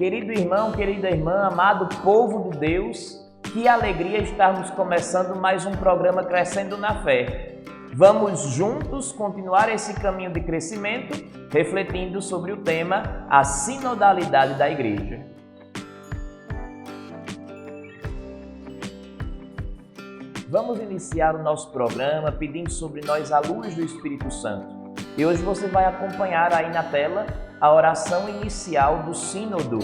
Querido irmão, querida irmã, amado povo de Deus, que alegria estarmos começando mais um programa Crescendo na Fé. Vamos juntos continuar esse caminho de crescimento, refletindo sobre o tema a sinodalidade da Igreja. Vamos iniciar o nosso programa pedindo sobre nós a luz do Espírito Santo. E hoje você vai acompanhar aí na tela a oração inicial do Sínodo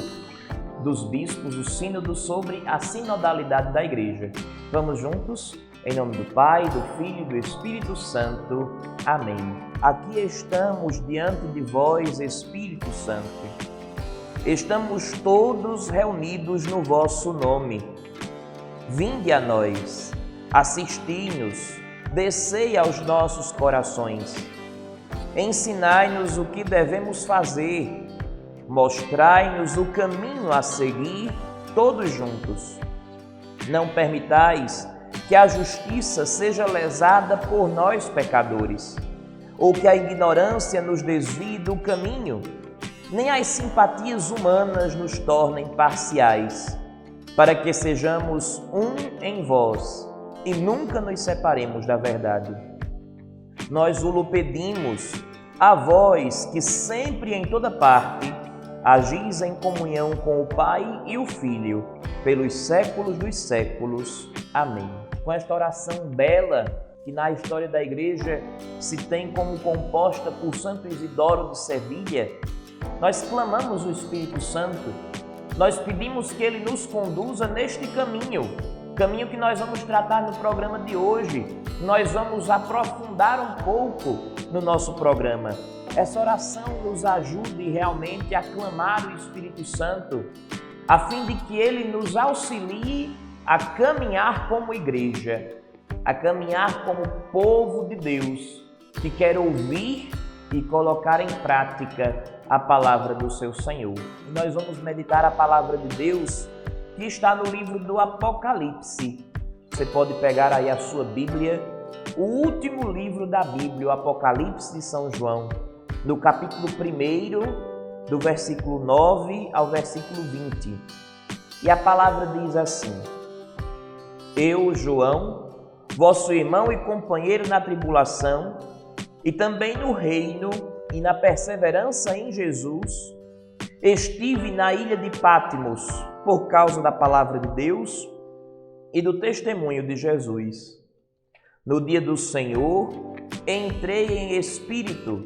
dos Bispos, o Sínodo sobre a sinodalidade da Igreja. Vamos juntos? Em nome do Pai, do Filho e do Espírito Santo. Amém. Aqui estamos diante de vós, Espírito Santo. Estamos todos reunidos no vosso nome. Vinde a nós, assisti-nos, descei aos nossos corações. Ensinai-nos o que devemos fazer, mostrai-nos o caminho a seguir, todos juntos. Não permitais que a justiça seja lesada por nós pecadores, ou que a ignorância nos desvie do caminho, nem as simpatias humanas nos tornem parciais, para que sejamos um em vós e nunca nos separemos da verdade. Nós o pedimos a vós que sempre em toda parte agis em comunhão com o Pai e o Filho, pelos séculos dos séculos. Amém. Com esta oração bela, que na história da Igreja se tem como composta por Santo Isidoro de Sevilha, nós clamamos o Espírito Santo, nós pedimos que ele nos conduza neste caminho que nós vamos tratar no programa de hoje. Nós vamos aprofundar um pouco no nosso programa. Essa oração nos ajude realmente a clamar o Espírito Santo, a fim de que ele nos auxilie a caminhar como igreja, a caminhar como povo de Deus, que quer ouvir e colocar em prática a palavra do seu Senhor. E nós vamos meditar a palavra de Deus que está no livro do Apocalipse. Você pode pegar aí a sua Bíblia, o último livro da Bíblia, o Apocalipse de São João, no capítulo 1, do versículo 9 ao versículo 20. E a palavra diz assim: Eu, João, vosso irmão e companheiro na tribulação, e também no reino e na perseverança em Jesus, estive na ilha de Patmos por causa da palavra de Deus e do testemunho de Jesus. No dia do Senhor, entrei em espírito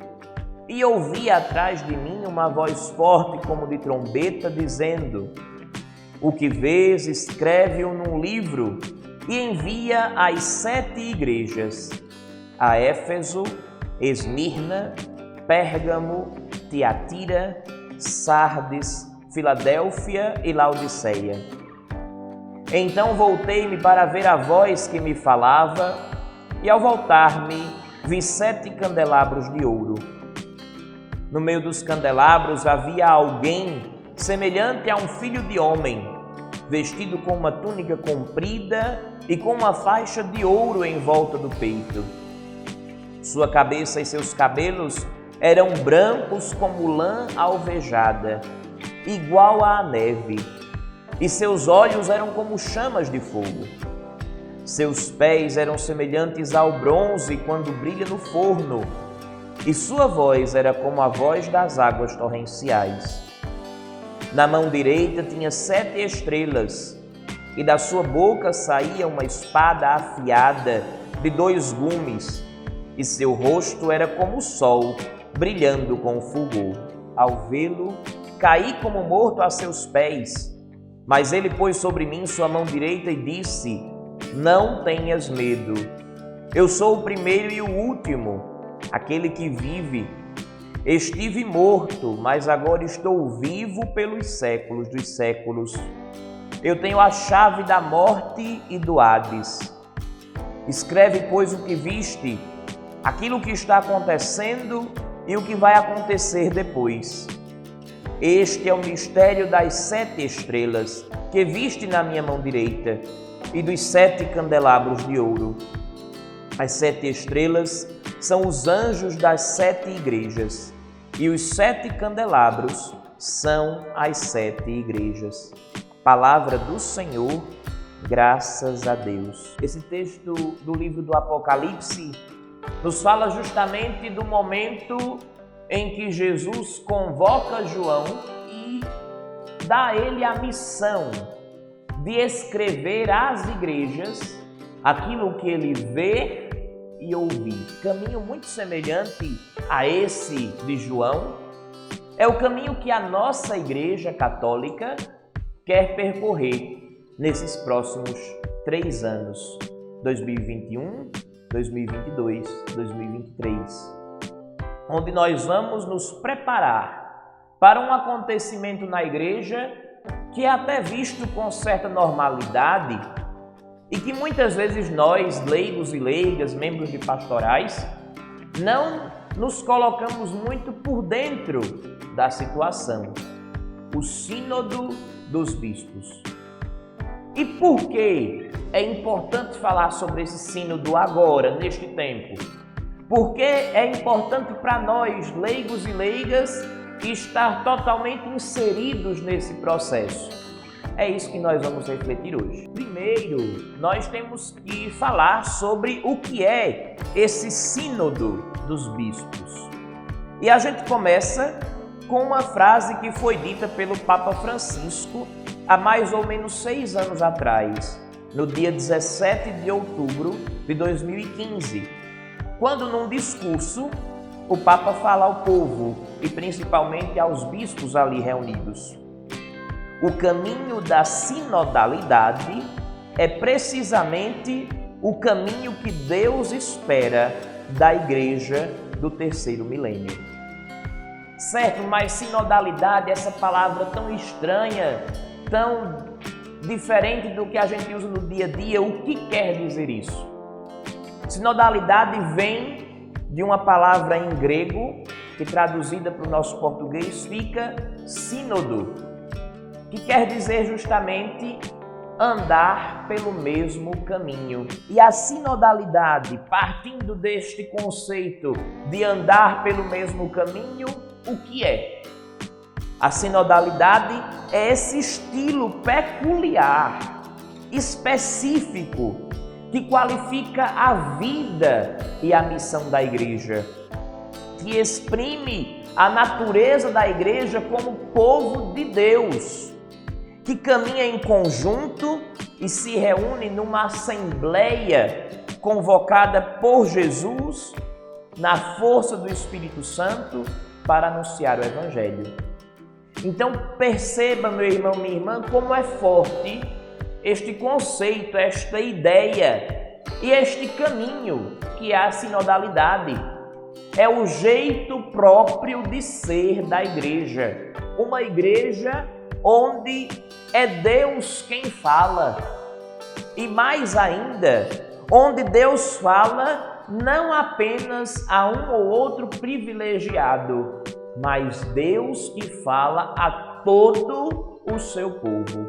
e ouvi atrás de mim uma voz forte como de trombeta, dizendo: O que vês, escreve-o num livro e envia às 7 igrejas: a Éfeso, Esmirna, Pérgamo, Tiatira, Sardes, Filadélfia e Laodiceia. Então voltei-me para ver a voz que me falava, e ao voltar-me, vi 7 candelabros de ouro. No meio dos candelabros havia alguém semelhante a um filho de homem, vestido com uma túnica comprida e com uma faixa de ouro em volta do peito. Sua cabeça e seus cabelos eram brancos como lã alvejada, igual à neve, e seus olhos eram como chamas de fogo. Seus pés eram semelhantes ao bronze quando brilha no forno, e sua voz era como a voz das águas torrenciais. Na mão direita tinha 7 estrelas, e da sua boca saía uma espada afiada de 2 gumes, e seu rosto era como o sol, brilhando com fulgor. Ao vê-lo, caí como morto a seus pés, mas ele pôs sobre mim sua mão direita e disse: Não tenhas medo. Eu sou o primeiro e o último, aquele que vive. Estive morto, mas agora estou vivo pelos séculos dos séculos. Eu tenho a chave da morte e do Hades. Escreve, pois, o que viste, aquilo que está acontecendo e o que vai acontecer depois. Este é o mistério das 7 estrelas que viste na minha mão direita e dos 7 candelabros de ouro. As 7 estrelas são os anjos das 7 igrejas, e os 7 candelabros são as 7 igrejas. Palavra do Senhor, graças a Deus. Esse texto do livro do Apocalipse nos fala justamente do momento em que Jesus convoca João e dá a ele a missão de escrever às igrejas aquilo que ele vê e ouvir. Caminho muito semelhante a esse de João é o caminho que a nossa Igreja Católica quer percorrer nesses próximos 3 anos, 2021, 2022, 2023, onde nós vamos nos preparar para um acontecimento na Igreja que é até visto com certa normalidade e que muitas vezes nós, leigos e leigas, membros de pastorais, não nos colocamos muito por dentro da situação. O Sínodo dos Bispos. E por que é importante falar sobre esse sínodo agora, neste tempo? Porque é importante para nós, leigos e leigas, estar totalmente inseridos nesse processo. É isso que nós vamos refletir hoje. Primeiro, nós temos que falar sobre o que é esse sínodo dos bispos. E a gente começa com uma frase que foi dita pelo Papa Francisco há mais ou menos 6 anos atrás, no dia 17 de outubro de 2015, quando num discurso o Papa fala ao povo e principalmente aos bispos ali reunidos. O caminho da sinodalidade é precisamente o caminho que Deus espera da Igreja do 3º milênio. Certo, mas sinodalidade, essa palavra tão estranha, tão diferente do que a gente usa no dia a dia, o que quer dizer isso? Sinodalidade vem de uma palavra em grego, que traduzida para o nosso português fica sínodo, que quer dizer justamente andar pelo mesmo caminho. E a sinodalidade, partindo deste conceito de andar pelo mesmo caminho, o que é? A sinodalidade é esse estilo peculiar, específico, que qualifica a vida e a missão da Igreja, que exprime a natureza da Igreja como povo de Deus, que caminha em conjunto e se reúne numa assembleia convocada por Jesus, na força do Espírito Santo, para anunciar o Evangelho. Então perceba, meu irmão, minha irmã, como é forte este conceito, esta ideia e este caminho que é a sinodalidade. É o jeito próprio de ser da Igreja. Uma Igreja onde é Deus quem fala. E mais ainda, onde Deus fala não apenas a um ou outro privilegiado, mas Deus que fala a todo o seu povo.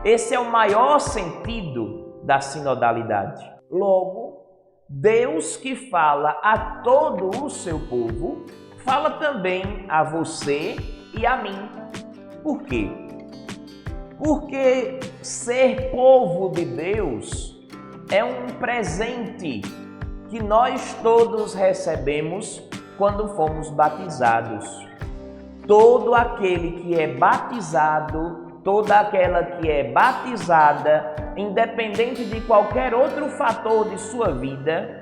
Esse é o maior sentido da sinodalidade. Logo, Deus que fala a todo o seu povo, fala também a você e a mim. Por quê? Porque ser povo de Deus é um presente que nós todos recebemos quando fomos batizados. Todo aquele que é batizado, toda aquela que é batizada, independente de qualquer outro fator de sua vida,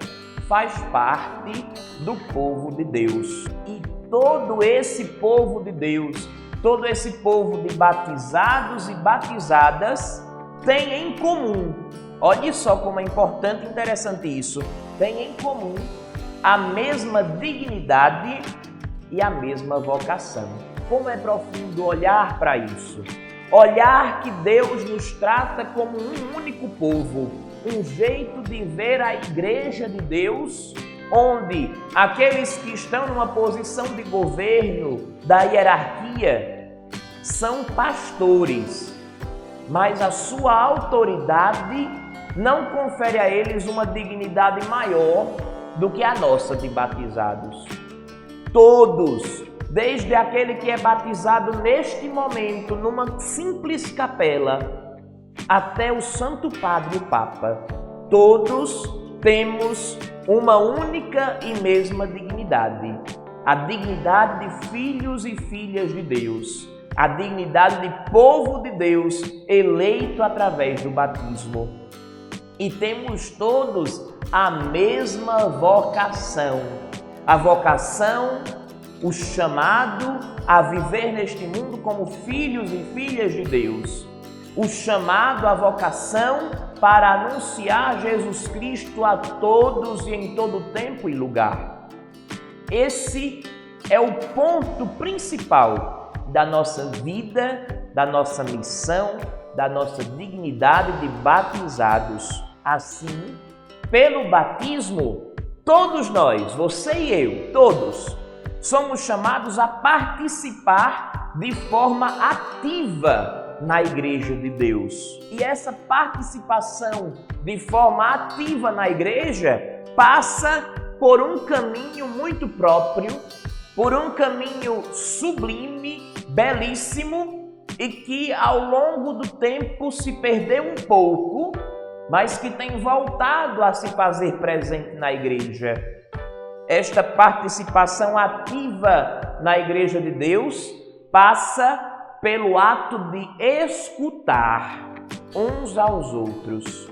faz parte do povo de Deus. E todo esse povo de Deus, todo esse povo de batizados e batizadas tem em comum, olhe só como é importante e interessante isso, tem em comum a mesma dignidade e a mesma vocação. Como é profundo olhar para isso. Olhar que Deus nos trata como um único povo, um jeito de ver a Igreja de Deus, onde aqueles que estão numa posição de governo da hierarquia são pastores, mas a sua autoridade não confere a eles uma dignidade maior do que a nossa de batizados. Todos desde aquele que é batizado neste momento numa simples capela, até o Santo Padre, o Papa. Todos temos uma única e mesma dignidade, a dignidade de filhos e filhas de Deus, a dignidade de povo de Deus eleito através do batismo. E temos todos a mesma vocação, a vocação, o chamado a viver neste mundo como filhos e filhas de Deus, o chamado, a vocação para anunciar Jesus Cristo a todos e em todo tempo e lugar. Esse é o ponto principal da nossa vida, da nossa missão, da nossa dignidade de batizados. Assim, pelo batismo, todos nós, você e eu, todos, somos chamados a participar de forma ativa na Igreja de Deus. E essa participação de forma ativa na Igreja passa por um caminho muito próprio, por um caminho sublime, belíssimo e que ao longo do tempo se perdeu um pouco, mas que tem voltado a se fazer presente na Igreja. Esta participação ativa na Igreja de Deus passa pelo ato de escutar uns aos outros,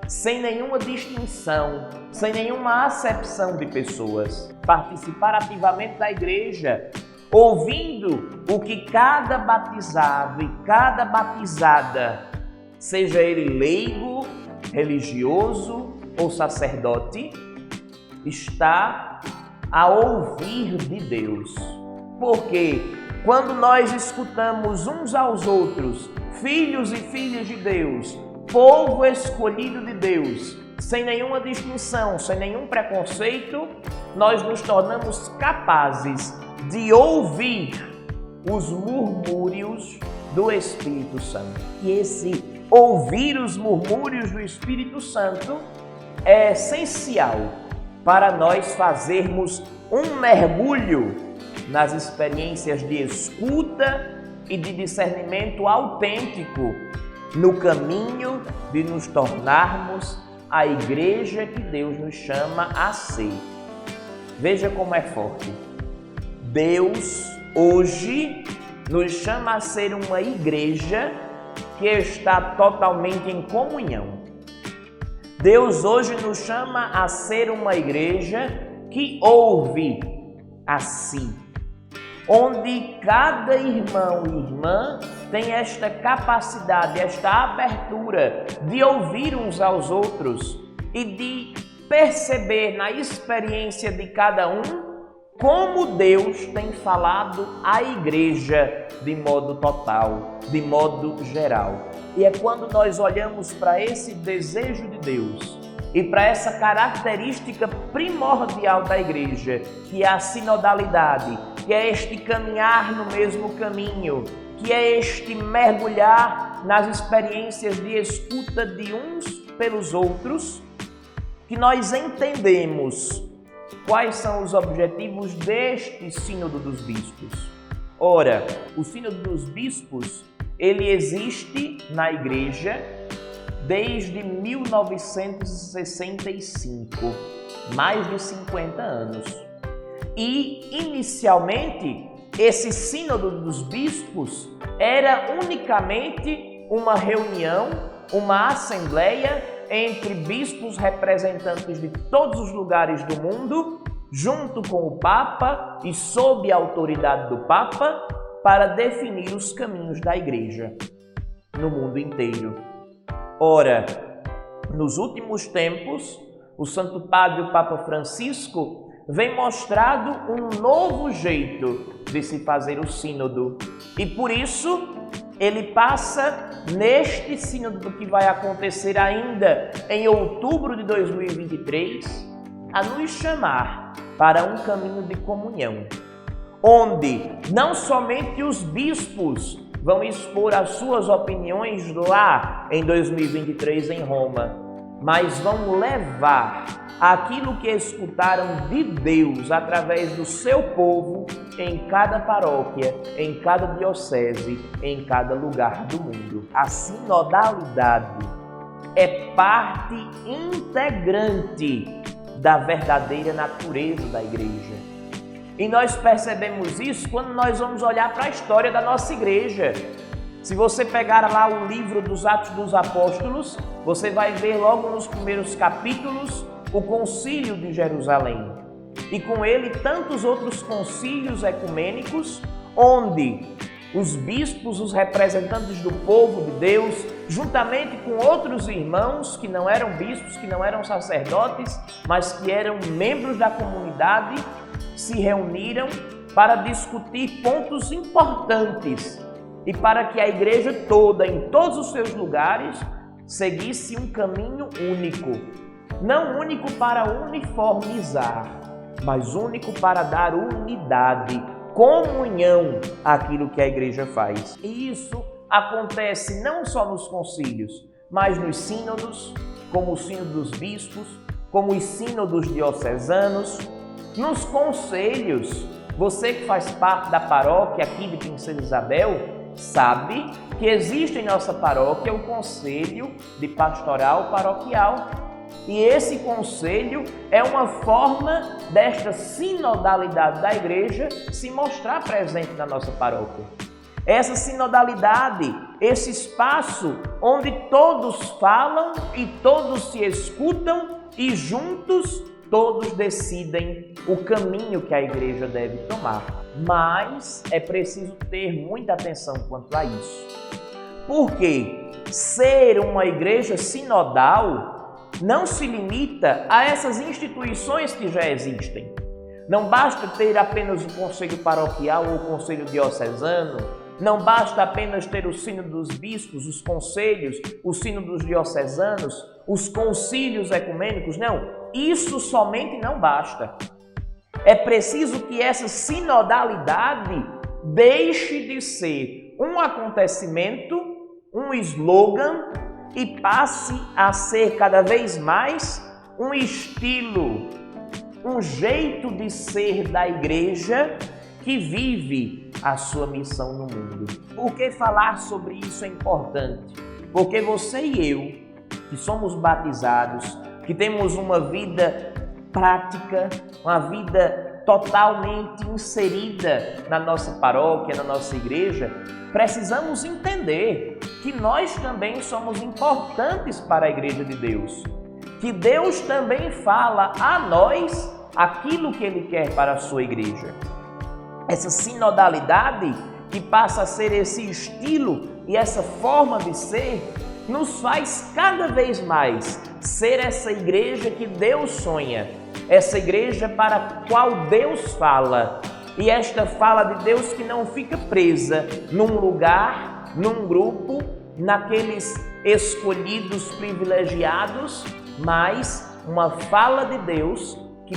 sem nenhuma distinção, sem nenhuma acepção de pessoas. Participar ativamente da Igreja, ouvindo o que cada batizado e cada batizada, seja ele leigo, religioso ou sacerdote, está a ouvir de Deus. Porque quando nós escutamos uns aos outros, filhos e filhas de Deus, povo escolhido de Deus, sem nenhuma distinção, sem nenhum preconceito, nós nos tornamos capazes de ouvir os murmúrios do Espírito Santo. E esse ouvir os murmúrios do Espírito Santo é essencial para nós fazermos um mergulho nas experiências de escuta e de discernimento autêntico no caminho de nos tornarmos a Igreja que Deus nos chama a ser. Veja como é forte. Deus hoje nos chama a ser uma igreja que está totalmente em comunhão. Deus hoje nos chama a ser uma igreja que ouve a si, onde cada irmão e irmã tem esta capacidade, esta abertura de ouvir uns aos outros e de perceber na experiência de cada um como Deus tem falado à igreja de modo total, de modo geral. E é quando nós olhamos para esse desejo de Deus e para essa característica primordial da igreja, que é a sinodalidade, que é este caminhar no mesmo caminho, que é este mergulhar nas experiências de escuta de uns pelos outros, que nós entendemos quais são os objetivos deste Sínodo dos Bispos. Ora, o Sínodo dos Bispos, ele existe na Igreja desde 1965, mais de 50 anos. E, inicialmente, esse Sínodo dos Bispos era unicamente uma reunião, uma assembleia entre bispos representantes de todos os lugares do mundo, junto com o Papa e sob a autoridade do Papa, para definir os caminhos da Igreja no mundo inteiro. Ora, nos últimos tempos, o Santo Padre, o Papa Francisco, vem mostrado um novo jeito de se fazer o sínodo. E por isso, ele passa neste sínodo que vai acontecer ainda em outubro de 2023, a nos chamar para um caminho de comunhão, onde não somente os bispos vão expor as suas opiniões lá em 2023 em Roma, mas vão levar aquilo que escutaram de Deus através do seu povo em cada paróquia, em cada diocese, em cada lugar do mundo. A sinodalidade é parte integrante da verdadeira natureza da igreja. E nós percebemos isso quando nós vamos olhar para a história da nossa igreja. Se você pegar lá o livro dos Atos dos Apóstolos, você vai ver logo nos primeiros capítulos o Concílio de Jerusalém. E com ele tantos outros concílios ecumênicos, onde os bispos, os representantes do povo de Deus, juntamente com outros irmãos que não eram bispos, que não eram sacerdotes, mas que eram membros da comunidade, se reuniram para discutir pontos importantes e para que a igreja toda, em todos os seus lugares, seguisse um caminho único. Não único para uniformizar, mas único para dar unidade, comunhão àquilo que a igreja faz. E isso acontece não só nos concílios, mas nos sínodos, como o sínodo dos bispos, como os sínodos diocesanos, nos conselhos. Você que faz parte da paróquia aqui de Princesa Isabel, sabe que existe em nossa paróquia o Conselho de Pastoral Paroquial. E esse conselho é uma forma desta sinodalidade da igreja se mostrar presente na nossa paróquia. Essa sinodalidade, esse espaço onde todos falam e todos se escutam e juntos todos decidem o caminho que a igreja deve tomar. Mas é preciso ter muita atenção quanto a isso. Porque ser uma igreja sinodal não se limita a essas instituições que já existem. Não basta ter apenas o conselho paroquial ou o conselho diocesano, não basta apenas ter o sínodo dos bispos, os conselhos, o sínodo dos diocesanos, os concílios ecumênicos, não. Isso somente não basta. É preciso que essa sinodalidade deixe de ser um acontecimento, um slogan, e passe a ser cada vez mais um estilo, um jeito de ser da igreja que vive a sua missão no mundo. Por que falar sobre isso é importante? Porque você e eu, que somos batizados, que temos uma vida prática, uma vida totalmente inserida na nossa paróquia, na nossa igreja, precisamos entender que nós também somos importantes para a Igreja de Deus, que Deus também fala a nós aquilo que Ele quer para a sua igreja. Essa sinodalidade que passa a ser esse estilo e essa forma de ser, nos faz cada vez mais ser essa igreja que Deus sonha, essa igreja para a qual Deus fala. E esta fala de Deus que não fica presa num lugar, num grupo, naqueles escolhidos privilegiados, mas uma fala de Deus que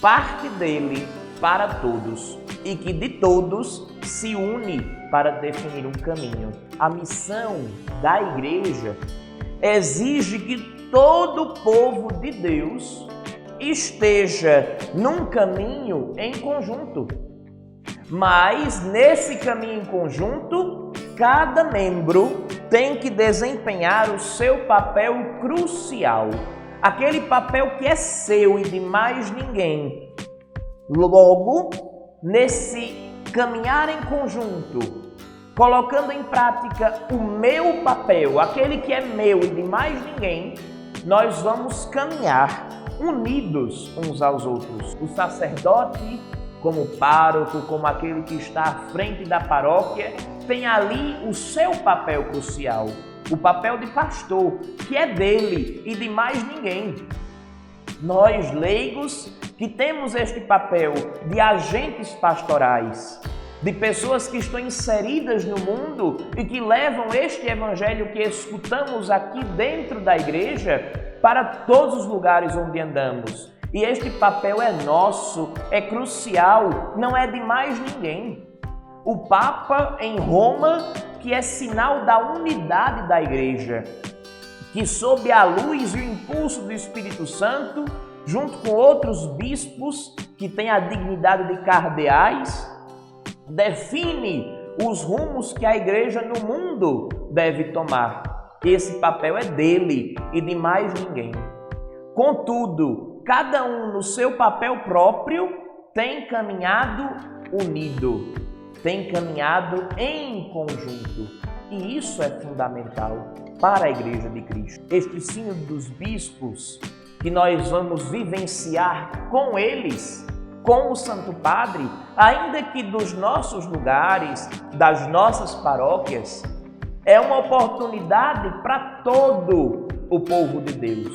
parte dele para todos e que de todos se une para definir um caminho. A missão da igreja exige que todo o povo de Deus esteja num caminho em conjunto. Mas nesse caminho em conjunto, cada membro tem que desempenhar o seu papel crucial, aquele papel que é seu e de mais ninguém. Logo, nesse caminhar em conjunto, colocando em prática o meu papel, aquele que é meu e de mais ninguém, nós vamos caminhar unidos uns aos outros. O sacerdote, como pároco, como aquele que está à frente da paróquia, tem ali o seu papel crucial, o papel de pastor, que é dele e de mais ninguém. Nós, leigos, que temos este papel de agentes pastorais, de pessoas que estão inseridas no mundo e que levam este evangelho que escutamos aqui dentro da igreja para todos os lugares onde andamos. E este papel é nosso, é crucial, não é de mais ninguém. O Papa em Roma, que é sinal da unidade da igreja, que sob a luz e o impulso do Espírito Santo junto com outros bispos que têm a dignidade de cardeais, define os rumos que a igreja no mundo deve tomar. Esse papel é dele e de mais ninguém. Contudo, cada um no seu papel próprio tem caminhado unido, tem caminhado em conjunto. E isso é fundamental para a Igreja de Cristo. Este sínodo dos bispos, que nós vamos vivenciar com eles, com o Santo Padre, ainda que dos nossos lugares, das nossas paróquias, é uma oportunidade para todo o povo de Deus,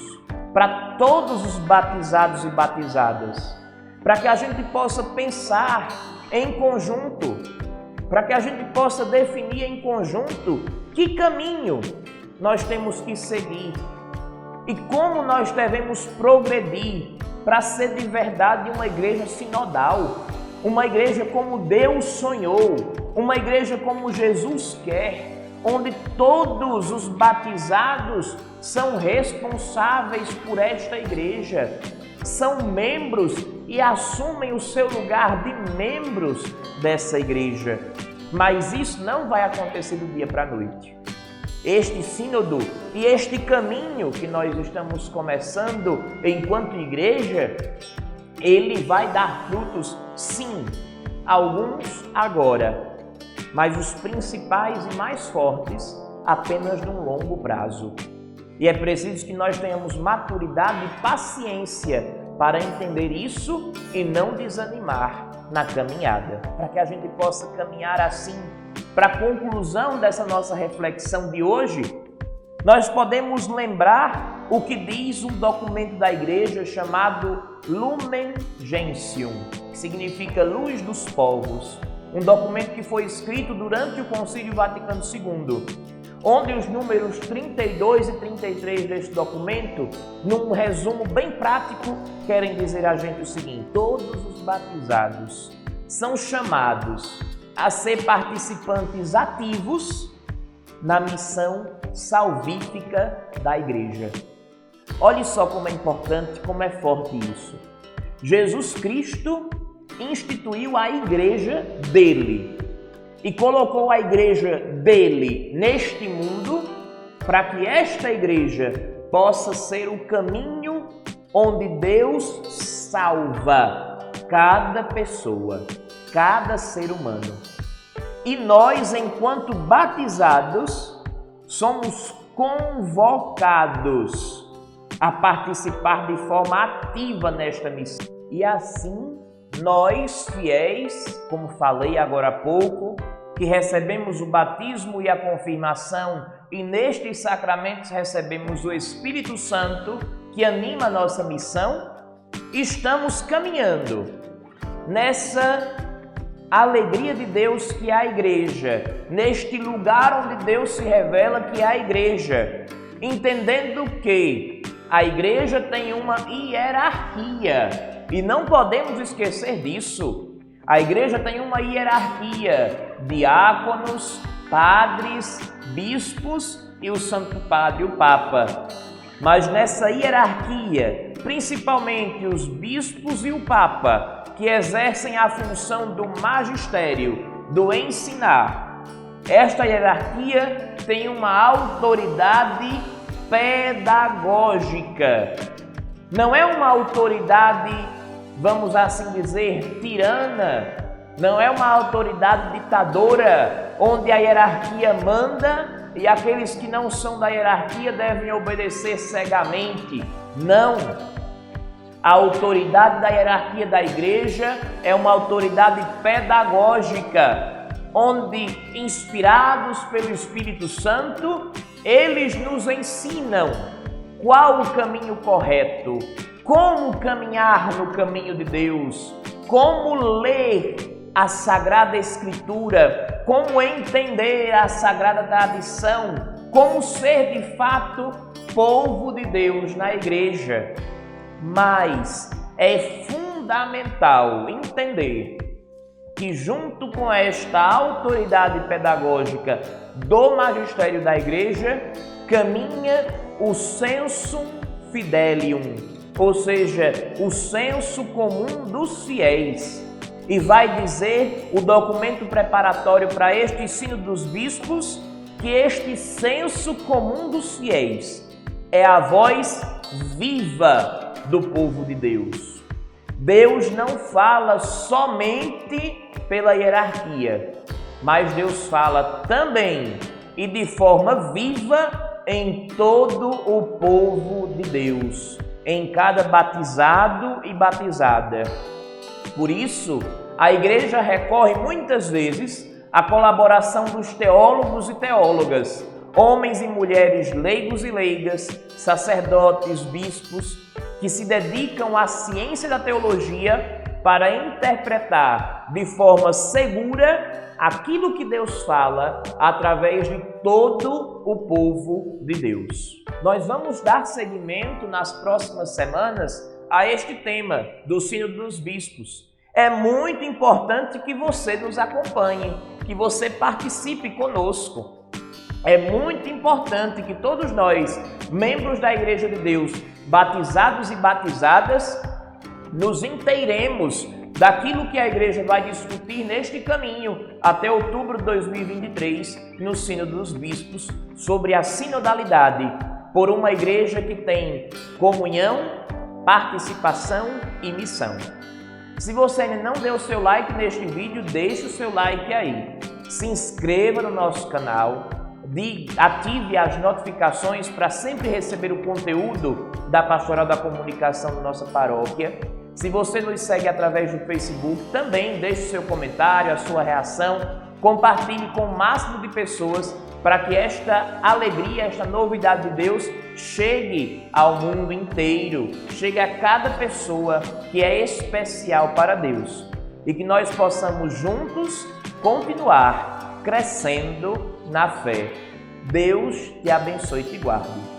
para todos os batizados e batizadas, para que a gente possa pensar em conjunto, para que a gente possa definir em conjunto que caminho nós temos que seguir e como nós devemos progredir para ser de verdade uma igreja sinodal, uma igreja como Deus sonhou, uma igreja como Jesus quer, onde todos os batizados são responsáveis por esta igreja, são membros e assumem o seu lugar de membros dessa igreja. Mas isso não vai acontecer do dia para a noite. Este sínodo e este caminho que nós estamos começando enquanto igreja, ele vai dar frutos, sim, alguns agora, mas os principais e mais fortes apenas num longo prazo. E é preciso que nós tenhamos maturidade e paciência para entender isso e não desanimar na caminhada, para que a gente possa caminhar assim. Para a conclusão dessa nossa reflexão de hoje, nós podemos lembrar o que diz um documento da igreja chamado Lumen Gentium, que significa Luz dos Povos, um documento que foi escrito durante o Concílio Vaticano II, onde os números 32 e 33 deste documento, num resumo bem prático, querem dizer a gente o seguinte: todos os batizados são chamados a ser participantes ativos na missão salvífica da igreja. Olhe só como é importante, como é forte isso. Jesus Cristo instituiu a igreja dele e colocou a igreja dele neste mundo para que esta igreja possa ser o caminho onde Deus salva cada pessoa, cada ser humano. E nós, enquanto batizados, somos convocados a participar de forma ativa nesta missão. E assim, nós, fiéis, como falei agora há pouco, que recebemos o batismo e a confirmação, e nestes sacramentos recebemos o Espírito Santo, que anima a nossa missão, estamos caminhando nessa alegria de Deus que é a igreja, neste lugar onde Deus se revela que é a igreja, entendendo que a igreja tem uma hierarquia e não podemos esquecer disso. A igreja tem uma hierarquia: diáconos, padres, bispos e o Santo Padre, o Papa. Mas nessa hierarquia, principalmente os bispos e o Papa, que exercem a função do magistério, do ensinar. Esta hierarquia tem uma autoridade pedagógica. Não é uma autoridade, vamos assim dizer, tirana. Não é uma autoridade ditadora, onde a hierarquia manda e aqueles que não são da hierarquia devem obedecer cegamente. Não! A autoridade da hierarquia da igreja é uma autoridade pedagógica, onde, inspirados pelo Espírito Santo, eles nos ensinam qual o caminho correto, como caminhar no caminho de Deus, como ler a Sagrada Escritura, como entender a Sagrada Tradição, como ser de fato povo de Deus na igreja. Mas é fundamental entender que junto com esta autoridade pedagógica do magistério da igreja, caminha o sensum fidelium, ou seja, o senso comum dos fiéis. E vai dizer o documento preparatório para este ensino dos bispos que este senso comum dos fiéis é a voz viva do povo de Deus. Deus não fala somente pela hierarquia, mas Deus fala também e de forma viva em todo o povo de Deus, em cada batizado e batizada. Por isso, a Igreja recorre muitas vezes à colaboração dos teólogos e teólogas, homens e mulheres leigos e leigas, sacerdotes, bispos, que se dedicam à ciência da teologia para interpretar de forma segura aquilo que Deus fala através de todo o povo de Deus. Nós vamos dar seguimento nas próximas semanas a este tema do Sínodo dos Bispos. É muito importante que você nos acompanhe, que você participe conosco. É muito importante que todos nós, membros da Igreja de Deus, batizados e batizadas, nos inteiremos daquilo que a Igreja vai discutir neste caminho até outubro de 2023, no Sínodo dos Bispos, sobre a sinodalidade por uma Igreja que tem comunhão, participação e missão. Se você ainda não deu o seu like neste vídeo, deixe o seu like aí. Se inscreva no nosso canal, ative as notificações para sempre receber o conteúdo da Pastoral da Comunicação da nossa paróquia. Se você nos segue através do Facebook, também deixe o seu comentário, a sua reação, compartilhe com o máximo de pessoas para que esta alegria, esta novidade de Deus chegue ao mundo inteiro, chegue a cada pessoa que é especial para Deus e que nós possamos juntos continuar crescendo na fé. Deus te abençoe e te guarde.